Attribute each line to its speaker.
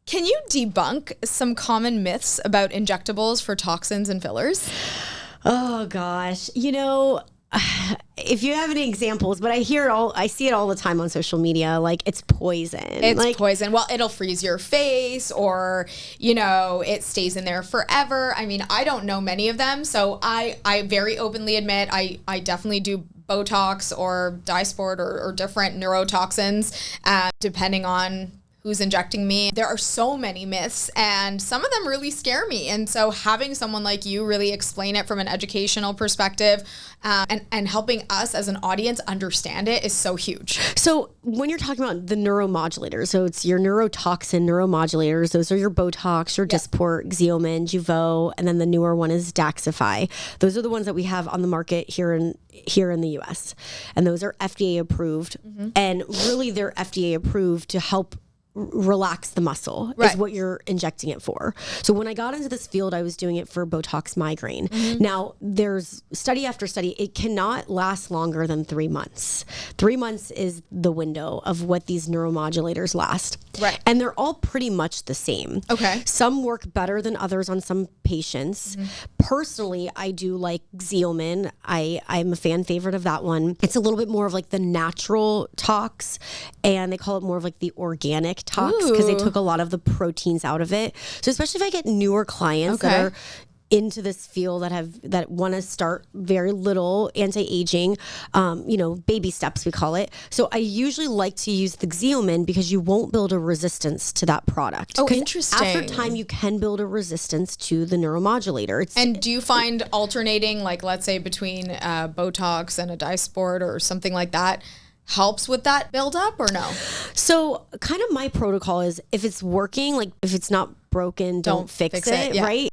Speaker 1: Can you debunk some common myths about injectables for toxins and fillers?
Speaker 2: Oh gosh. If you have any examples, but I see it all the time on social media, like it's poison.
Speaker 1: It's poison. Well, it'll freeze your face or, it stays in there forever. I mean, I don't know many of them. So I very openly admit I definitely do Botox or Dysport or different neurotoxins, depending on who's injecting me. There are so many myths and some of them really scare me. And so having someone like you really explain it from an educational perspective and helping us as an audience understand it is so huge.
Speaker 2: So when you're talking about the neuromodulators, so it's your neurotoxin neuromodulators, those are your Botox, your Dysport, Xeomin, Jeuveau, and then the newer one is Daxxify. Those are the ones that we have on the market here in the US. And those are FDA approved. Mm-hmm. And really they're FDA approved to help relax the muscle is what you're injecting it for. So when I got into this field, I was doing it for Botox migraine. Mm-hmm. Now there's study after study. It cannot last longer than 3 months. 3 months is the window of what these neuromodulators last.
Speaker 1: Right.
Speaker 2: And they're all pretty much the same.
Speaker 1: Okay.
Speaker 2: Some work better than others on some patients. Mm-hmm. Personally, I do like Xeomin. I'm a fan favorite of that one. It's a little bit more of like the natural tox, and they call it more of like the organic tox because they took a lot of the proteins out of it. So especially if I get newer clients that are into this field that want to start very little anti-aging, baby steps we call it. So I usually like to use the Xeomin because you won't build a resistance to that product.
Speaker 1: Oh, interesting.
Speaker 2: After time, you can build a resistance to the neuromodulator.
Speaker 1: And do you find alternating, like let's say between Botox and a Dysport or something like that, helps with that buildup or no?
Speaker 2: So kind of my protocol is if it's working, like if it's not broken, don't fix it, right?